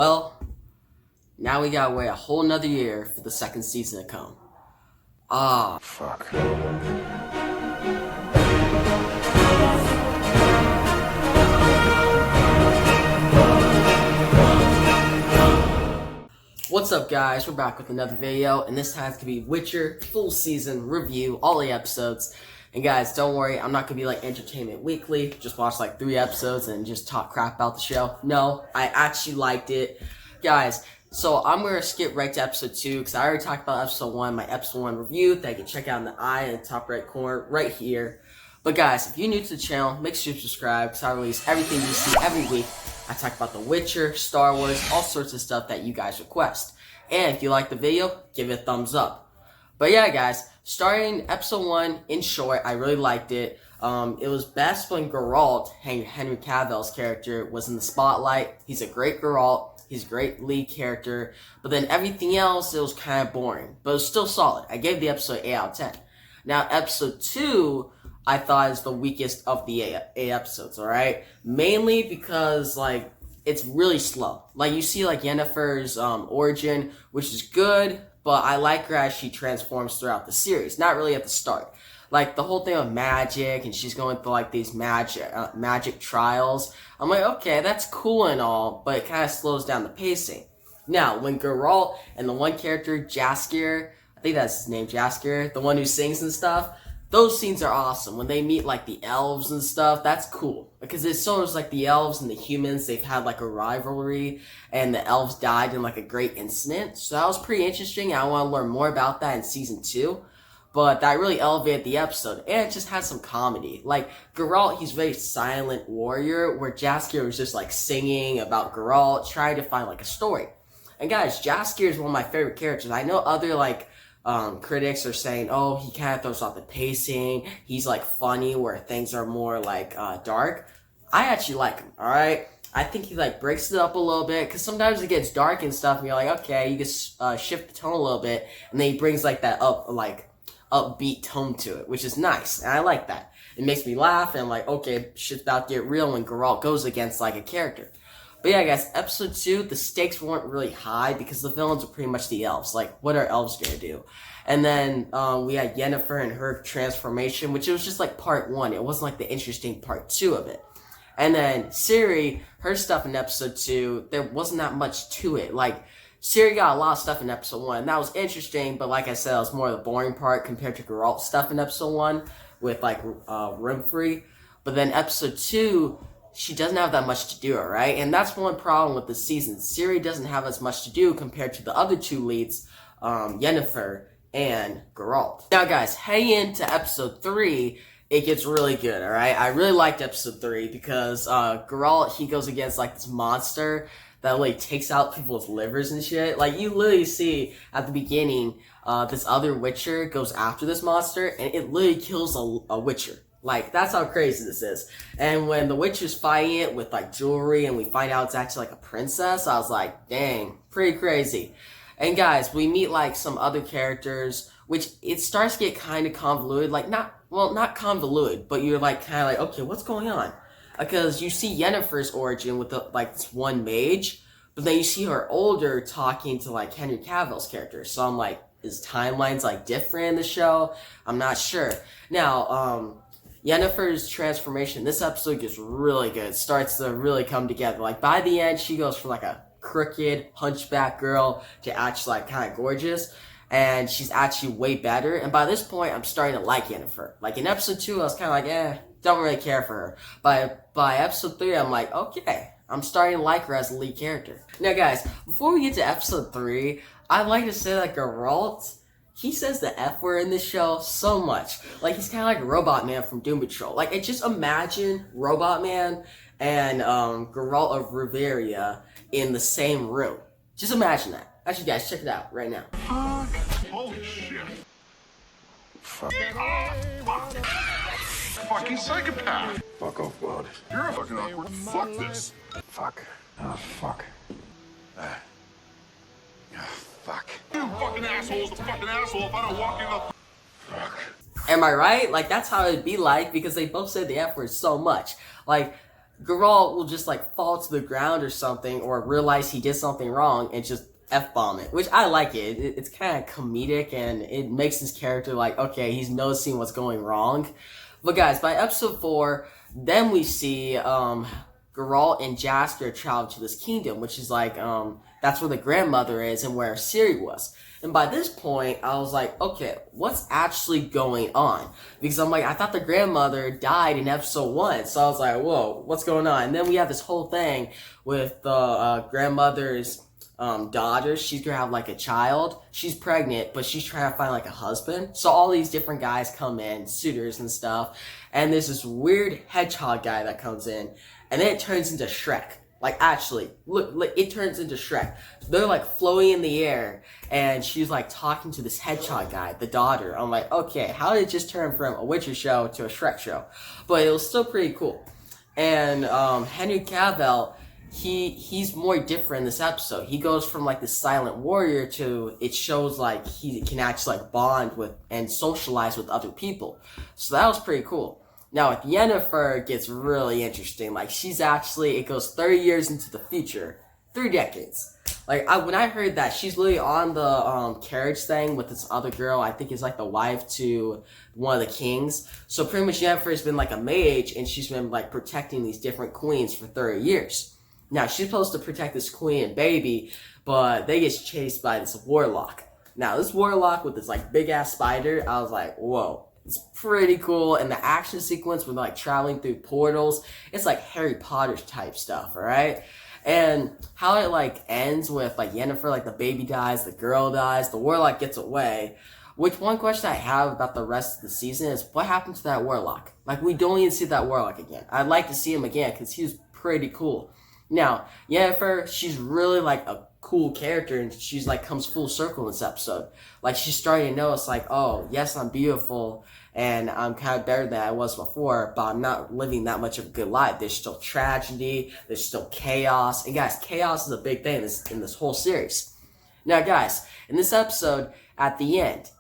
Well, now we gotta wait a whole nother year for the second season to come. Ah, Fuck. what's up guys? We're back with another video, and this time to be Witcher full season review, all the episodes. And guys, don't worry, I'm not gonna be like Entertainment Weekly, just watch like 3 episodes and just talk crap about the show. No, I actually liked it. Guys, so I'm gonna skip right to episode 2 because I already talked about episode 1, my episode 1 review that you can check out in the eye in the top right corner right here. But guys, if you're new to the channel, make sure you subscribe because I release everything you see every week. I talk about The Witcher, Star Wars, all sorts of stuff that you guys request. And if you like the video, give it a thumbs up. But yeah, guys, starting episode 1, in short, I really liked it. It was best when Geralt, Henry Cavill's character, was in the spotlight. He's a great Geralt. He's a great lead character. But then everything else, it was kind of boring. But it was still solid. I gave the episode 8 out of 10. Now, episode 2, I thought is the weakest of the 8 episodes, alright? Mainly because, like, it's really slow. Like, you see, like, Yennefer's origin, which is good, but I like her as she transforms throughout the series. Not really at the start. Like, the whole thing of magic, and she's going through, like, these magic trials. I'm like, okay, that's cool and all, but it kind of slows down the pacing. Now, when Geralt and the one character, Jaskier, I think that's his name, Jaskier, the one who sings and stuff, those scenes are awesome. When they meet, like, the elves and stuff, that's cool. Because it's sort of like the elves and the humans, they've had, like, a rivalry, and the elves died in, like, a great incident. So that was pretty interesting. I want to learn more about that in season 2. But that really elevated the episode. And it just had some comedy. Like, Geralt, he's a very silent warrior, where Jaskier was just, like, singing about Geralt, trying to find, like, a story. And guys, Jaskier is one of my favorite characters. I know other, like, critics are saying, oh, he kind of throws off the pacing, he's like funny where things are more like dark. I actually like him, alright? I think he like breaks it up a little bit, because sometimes it gets dark and stuff and you're like, okay, you can shift the tone a little bit, and then he brings like that upbeat tone to it, which is nice, and I like that. It makes me laugh, and I'm like, okay, shit's about to get real when Geralt goes against like a character. But yeah, guys, episode 2, the stakes weren't really high because the villains are pretty much the elves. Like, what are elves gonna do? And then we had Yennefer and her transformation, which it was just like part 1. It wasn't like the interesting part 2 of it. And then Ciri, her stuff in episode 2, there wasn't that much to it. Like, Ciri got a lot of stuff in episode 1, and that was interesting, but like I said, it was more of the boring part compared to Geralt's stuff in episode 1 with like Renfri. But then episode 2, she doesn't have that much to do, alright? And that's one problem with this season. Ciri doesn't have as much to do compared to the other 2 leads, Yennefer and Geralt. Now guys, heading into episode 3, it gets really good, alright? I really liked episode 3 because Geralt, he goes against like this monster that like takes out people's livers and shit. Like, you literally see at the beginning, this other Witcher goes after this monster, and it literally kills a Witcher. Like, that's how crazy this is. And when the Witcher's fighting it with, like, jewelry, and we find out it's actually, like, a princess, I was like, dang, pretty crazy. And guys, we meet, like, some other characters, which it starts to get kind of convoluted. Like, not convoluted, but you're, like, kind of like, okay, what's going on? Because you see Yennefer's origin with, like, this one mage, but then you see her older talking to, like, Henry Cavill's character. So I'm like, is timelines, like, different in the show? I'm not sure. Now, Yennefer's transformation, this episode gets really good. It starts to really come together. Like, by the end, she goes from, like, a crooked, hunchback girl to actually, like, kind of gorgeous. And she's actually way better. And by this point, I'm starting to like Yennefer. Like, in episode 2, I was kind of like, don't really care for her. By episode 3, I'm like, okay, I'm starting to like her as a lead character. Now, guys, before we get to episode 3, I'd like to say that Geralt, he says the F word in this show so much. Like, he's kind of like Robot Man from Doom Patrol. Like, just imagine Robot Man and Geralt of Rivia in the same room. Just imagine that. Actually, guys, check it out right now. Holy shit. Fuck. Fucking psychopath. Fuck off, God. You're a fucking awkward. Fuck this. Fuck. Oh, fuck. Fuck. You fucking asshole's a fucking asshole if I don't walk in the... Fuck. Am I right? Like, that's how it'd be like, because they both said the F word so much. Like, Geralt will just like fall to the ground or something, or realize he did something wrong and just F-bomb it, which I like it. It's kind of comedic and it makes his character like, okay, he's noticing what's going wrong. But guys, by episode 4, then we see Geralt and Jaskier travel to this kingdom, which is like, that's where the grandmother is and where Ciri was. And by this point, I was like, okay, what's actually going on? Because I'm like, I thought the grandmother died in episode 1. So I was like, whoa, what's going on? And then we have this whole thing with the grandmother's daughter. She's gonna have like a child. She's pregnant, but she's trying to find like a husband. So all these different guys come in, suitors and stuff. And there's this weird hedgehog guy that comes in. And then it turns into Shrek. Like, actually, look, it turns into Shrek. They're, like, floating in the air, and she's, like, talking to this hedgehog guy, the daughter. I'm like, okay, how did it just turn from a Witcher show to a Shrek show? But it was still pretty cool. And Henry Cavill, he's more different in this episode. He goes from, like, this silent warrior to, it shows, like, he can actually, like, bond with and socialize with other people. So that was pretty cool. Now, with Yennefer, it gets really interesting. Like, she's actually, it goes 30 years into the future. 3 decades. Like, when I heard that, she's literally on the carriage thing with this other girl. I think is like the wife to one of the kings. So pretty much Yennefer has been like a mage, and she's been like protecting these different queens for 30 years. Now, she's supposed to protect this queen and baby, but they get chased by this warlock. Now, this warlock with this like big-ass spider, I was like, whoa. It's pretty cool, and the action sequence with like traveling through portals, it's like Harry Potter type stuff, alright? And how it like ends with like Yennefer, like the baby dies, the girl dies, the warlock gets away. Which one question I have about the rest of the season is, what happened to that warlock? Like, we don't even see that warlock again. I'd like to see him again, because he was pretty cool. Now, Yennefer, she's really like a cool character, and she's like comes full circle in this episode. Like, she's starting to notice like, oh, yes, I'm beautiful and I'm kind of better than I was before, but I'm not living that much of a good life. There's still tragedy, there's still chaos, and guys, chaos is a big thing in this whole series. Now guys, in this episode, at the end,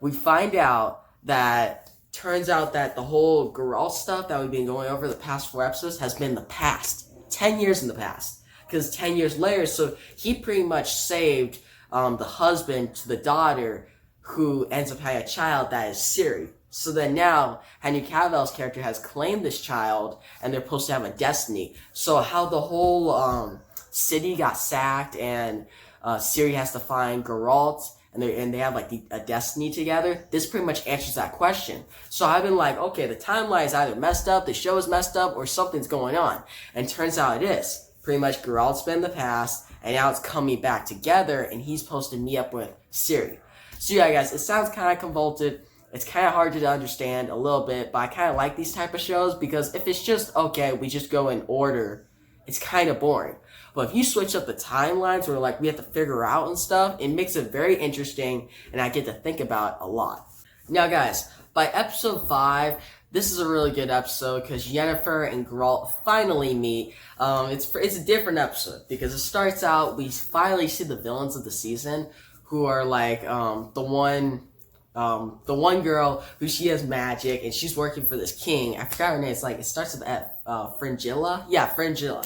we find out that turns out that the whole Geralt stuff that we've been going over the past 4 episodes has been the past. 10 years in the past. Because 10 years later, so he pretty much saved the husband to the daughter who ends up having a child that is Ciri. So then now, Henry Cavill's character has claimed this child, and they're supposed to have a destiny. So how the whole city got sacked, and Ciri has to find Geralt, and they have like a destiny together. This pretty much answers that question. So I've been like, okay, the timeline is either messed up, the show is messed up, or something's going on. And turns out it is. Pretty much Geralt's been in the past, and now it's coming back together, and he's supposed to meet up with Ciri. So yeah, guys, it sounds kind of convoluted. It's kind of hard to understand a little bit, but I kind of like these type of shows because if it's just, okay, we just go in order, it's kind of boring. But if you switch up the timelines where like we have to figure out and stuff, it makes it very interesting, and I get to think about it a lot. Now guys, by episode 5, this is a really good episode because Yennefer and Geralt finally meet. It's a different episode because it starts out, we finally see the villains of the season who are like the one girl who she has magic and she's working for this king. I forgot her name. It's like, it starts with Fringilla. Yeah, Fringilla.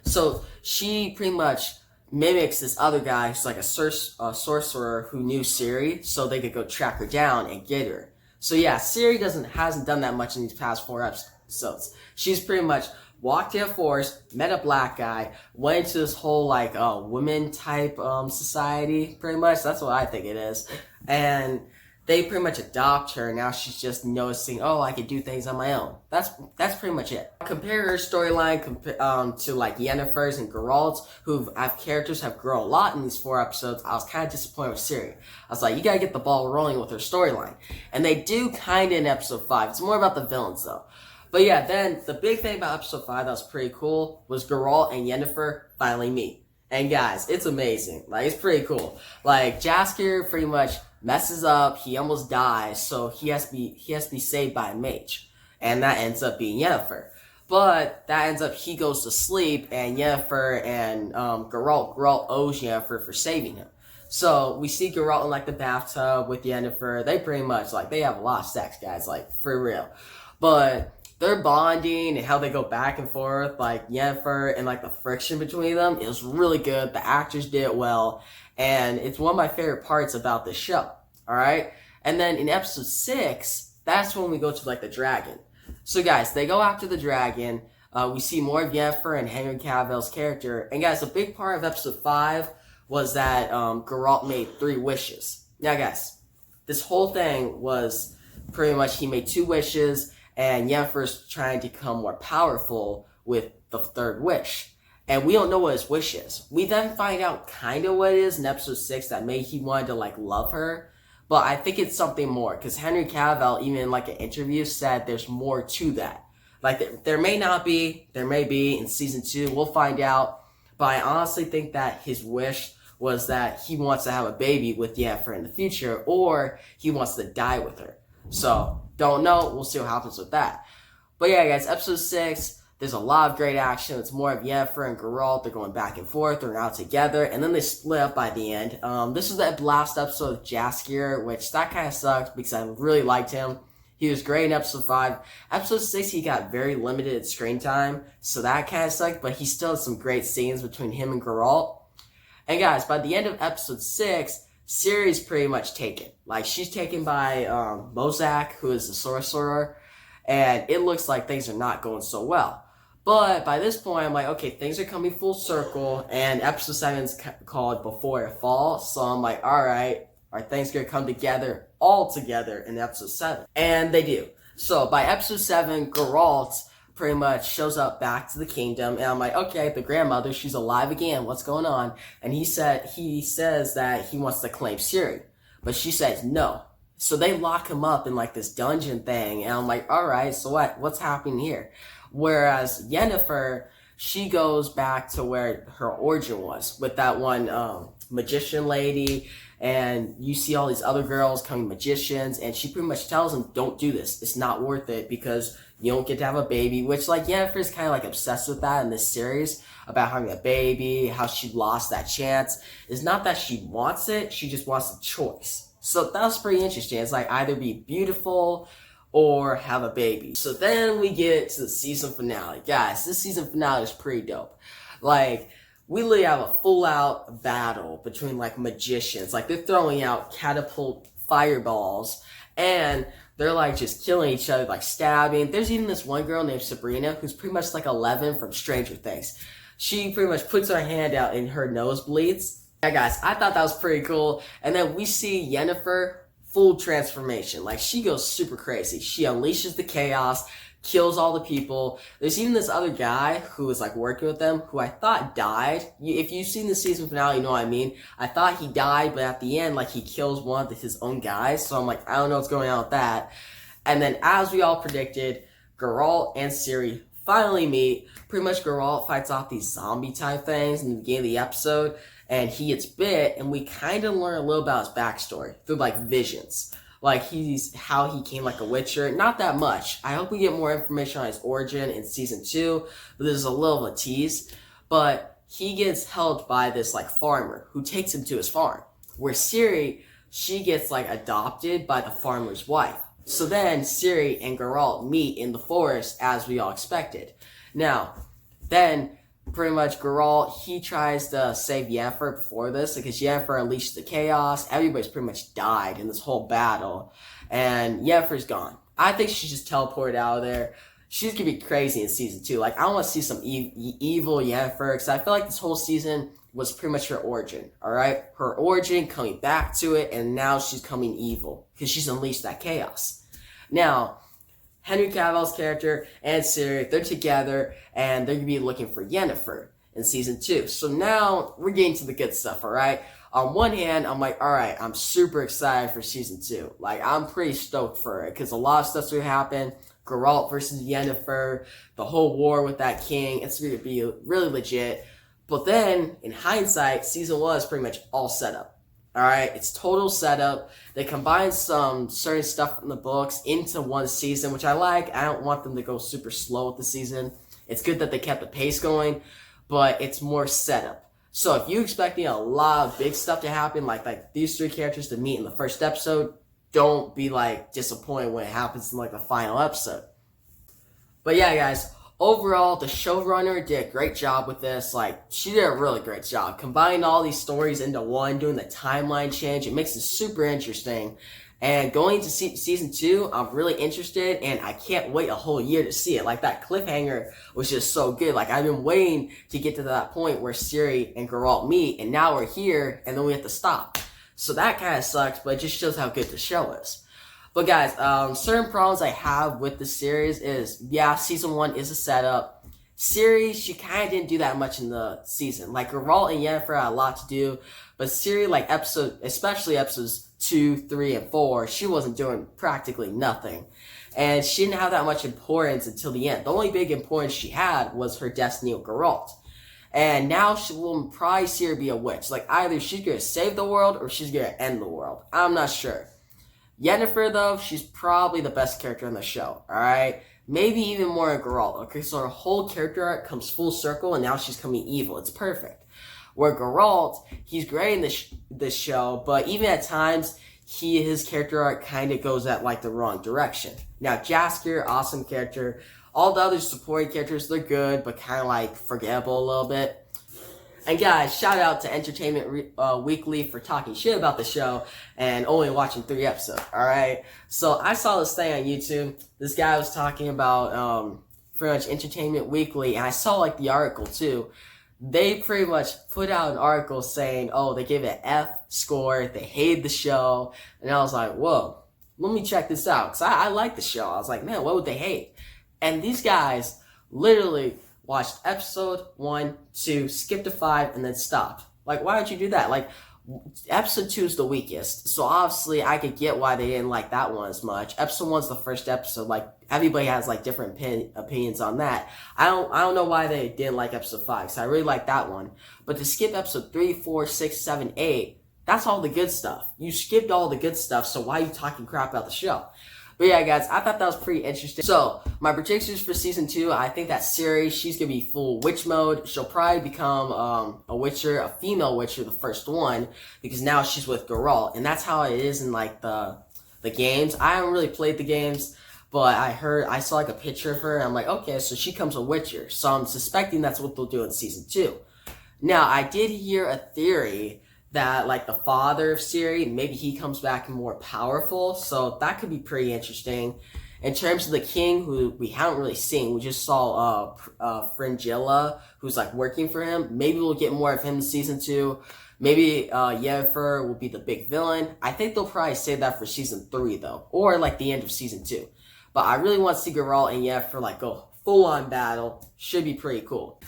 So she pretty much mimics this other guy who's like a sorcerer who knew Ciri, so they could go track her down and get her. So yeah, Ciri hasn't done that much in these past 4 episodes. She's pretty much walked in a forest, met a black guy, went into this whole like women type society, pretty much. That's what I think it is. And they pretty much adopt her. Now she's just noticing, oh, I can do things on my own. That's pretty much it. Compare her storyline to like Yennefer's and Geralt's, who have characters have grown a lot in these 4 episodes. I was kind of disappointed with Ciri. I was like, you gotta get the ball rolling with her storyline. And they do kind of in episode 5. It's more about the villains though. But yeah, then the big thing about episode 5 that was pretty cool was Geralt and Yennefer finally meet. And guys, it's amazing. Like, it's pretty cool. Like, Jaskier pretty much messes up, he almost dies, so he has to be saved by a mage. And that ends up being Yennefer. But that ends up, he goes to sleep, and Yennefer and Geralt owes Yennefer for saving him. So we see Geralt in like the bathtub with Yennefer. They pretty much like, they have a lot of sex, guys, like for real. But their bonding and how they go back and forth, like Yennefer and like the friction between them, it was really good. The actors did it well, and it's one of my favorite parts about this show. All right, and then in episode 6, that's when we go to like the dragon. So guys, they go after the dragon. We see more of Yennefer and Henry Cavill's character, and guys, a big part of episode 5 was that Geralt made 3 wishes. Now guys, this whole thing was pretty much he made 2 wishes, and Yennefer's trying to become more powerful with the 3rd wish. And we don't know what his wish is. We then find out kind of what it is in episode 6, that maybe he wanted to like love her. But I think it's something more, because Henry Cavill, even in like an interview, said there's more to that. Like there may not be, there may be in season 2, we'll find out. But I honestly think that his wish was that he wants to have a baby with Yennefer in the future, or he wants to die with her. So, don't know. We'll see what happens with that. But yeah, guys, episode 6, there's a lot of great action. It's more of Yennefer and Geralt. They're going back and forth. They're now together. And then they split up by the end. This is the last episode of Jaskier, which that kind of sucked because I really liked him. He was great in episode 5. Episode 6, he got very limited screen time, so that kind of sucked, but he still had some great scenes between him and Geralt. And guys, by the end of episode 6, Ciri's pretty much taken. Like, she's taken by Mozak, who is the sorcerer, and it looks like things are not going so well. But by this point, I'm like, okay, things are coming full circle, and episode 7 is called Before It Falls, so I'm like, alright, are things going to come together, all together in episode 7? And they do. So by episode 7, Geralt pretty much shows up back to the kingdom, and I'm like, okay, the grandmother, she's alive again, what's going on? And he says that he wants to claim Ciri, but she says no. So they lock him up in like this dungeon thing, and I'm like, alright, so what's happening here? Whereas Yennefer, she goes back to where her origin was, with that one magician lady, and you see all these other girls becoming magicians, and she pretty much tells them, don't do this, it's not worth it, because you don't get to have a baby, which like Yennefer's kind of like obsessed with that in this series, about having a baby, how she lost that chance. It's not that she wants it, she just wants a choice. So that's pretty interesting. It's like either be beautiful or have a baby. So then we get to the season finale. Guys, this season finale is pretty dope. Like, we literally have a full-out battle between, like, magicians. Like, they're throwing out catapult fireballs, and they're, like, just killing each other, like, stabbing. There's even this one girl named Sabrina, who's pretty much like 11 from Stranger Things. She pretty much puts her hand out and her nose bleeds. Yeah, guys, I thought that was pretty cool. And then we see Yennefer, full transformation. Like, she goes super crazy. She unleashes the chaos, kills all the people. There's even this other guy who was like working with them, who I thought died. If you've seen the season finale, you know what I mean. I thought he died, but at the end, like, he kills one of his own guys. So I'm like, I don't know what's going on with that. And then, as we all predicted, Geralt and Ciri finally meet. Pretty much Geralt fights off these zombie type things in the beginning of the episode, and he gets bit, and we kind of learn a little about his backstory through like visions. Like, how he came like a witcher. Not that much. I hope we get more information on his origin in season 2, but there's a little of a tease. But he gets helped by this like farmer who takes him to his farm, where Ciri, she gets like adopted by the farmer's wife. So then Ciri and Geralt meet in the forest, as we all expected. Now, then pretty much Geralt, he tries to save Yennefer before this, because Yennefer unleashed the chaos. Everybody's pretty much died in this whole battle, and Yennefer's gone. I think she just teleported out of there. She's gonna be crazy in season 2. Like, I want to see some evil Yennefer, because I feel like this whole season was pretty much her origin, alright? Her origin, coming back to it, and now she's coming evil, because she's unleashed that chaos. Now, Henry Cavill's character and Ciri, they're together, and they're going to be looking for Yennefer in season 2. So now, we're getting to the good stuff, alright? On one hand, I'm like, alright, I'm super excited for season 2. Like, I'm pretty stoked for it, because a lot of stuff's going to happen. Geralt versus Yennefer, the whole war with that king, it's going to be really legit. But then, in hindsight, season 1 is pretty much all set up. Alright, it's total setup. They combine some certain stuff from the books into one season, which I like. I don't want them to go super slow with the season. It's good that they kept the pace going, but it's more setup. So if you're expecting a lot of big stuff to happen, like these 3 characters to meet in the first episode, don't be like disappointed when it happens in like the final episode. But yeah, guys, overall, the showrunner did a great job with this. Like, she did a really great job. Combining all these stories into one, doing the timeline change, it makes it super interesting. And going to season 2, I'm really interested, and I can't wait a whole year to see it. Like, that cliffhanger was just so good. Like, I've been waiting to get to that point where Ciri and Geralt meet, and now we're here, and then we have to stop. So that kind of sucks, but it just shows how good the show is. But guys, certain problems I have with the series is, yeah, season 1 is a setup. Ciri, she kind of didn't do that much in the season. Like, Geralt and Yennefer had a lot to do, but Ciri, like, especially episodes 2, 3, and 4, she wasn't doing practically nothing. And she didn't have that much importance until the end. The only big importance she had was her destiny with Geralt. And now she will probably see her be a witch. Like, either she's gonna save the world or she's gonna end the world. I'm not sure. Yennefer, though, she's probably the best character in the show, alright? Maybe even more than Geralt, okay? So her whole character arc comes full circle, and now she's coming evil. It's perfect. Where Geralt, he's great in this show, but even at times, his character arc kind of goes at, like, the wrong direction. Now, Jaskier, awesome character. All the other supporting characters, they're good, but kind of, like, forgettable a little bit. And guys, shout out to Entertainment Weekly for talking shit about the show and only watching 3 episodes, alright? So I saw this thing on YouTube. This guy was talking about pretty much Entertainment Weekly, and I saw like the article too. They pretty much put out an article saying, oh, they gave it an F score, they hated the show, and I was like, whoa, let me check this out, because I like the show. I was like, man, what would they hate? And these guys literally watched episode 1, 2, skipped to 5, and then stopped. Like, why would you do that? Like, episode 2 is the weakest, so obviously I could get why they didn't like that one as much. Episode 1's the first episode. Like, everybody has like different opinions on that. I don't know why they didn't like episode 5, because I really like that one. But to skip episode 3, 4, 6, 7, 8, that's all the good stuff. You skipped all the good stuff, so why are you talking crap about the show? But yeah, guys, I thought that was pretty interesting. So, my predictions for season 2, I think that Ciri, she's gonna be full witch mode. She'll probably become a witcher, a female witcher, the first one, because now she's with Geralt, and that's how it is in like the games. I haven't really played the games, but I saw like a picture of her, and I'm like, okay, so she comes a witcher. So I'm suspecting that's what they'll do in season 2. Now, I did hear a theory that like the father of Ciri, maybe he comes back more powerful, so that could be pretty interesting. In terms of the king, who we haven't really seen, we just saw Fringilla, who's like working for him. Maybe we'll get more of him in season 2. Maybe Yennefer will be the big villain. I think they'll probably save that for season 3 though, or like the end of season 2. But I really want to see Geralt and Yennefer like go full on battle. Should be pretty cool.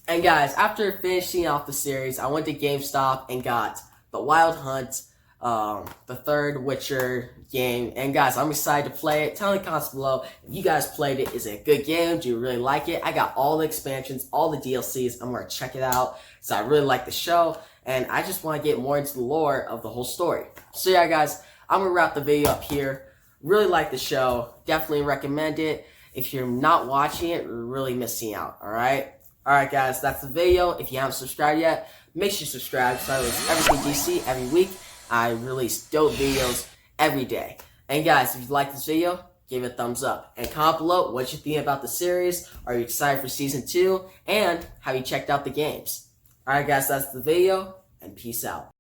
And guys, after finishing off the series, I went to GameStop and got the Wild Hunt, the third Witcher game. And guys, I'm excited to play it. Tell me in the comments below if you guys played it. Is it a good game? Do you really like it? I got all the expansions, all the DLCs. I'm going to check it out. So I really like the show, and I just want to get more into the lore of the whole story. So yeah, guys, I'm going to wrap the video up here. Really like the show. Definitely recommend it. If you're not watching it, you're really missing out, alright? Alright guys, that's the video. If you haven't subscribed yet, make sure you subscribe because I release everything DC every week. I release dope videos every day. And guys, if you like this video, give it a thumbs up. And comment below what you think about the series. Are you excited for season 2? And have you checked out the games? Alright guys, that's the video, and peace out.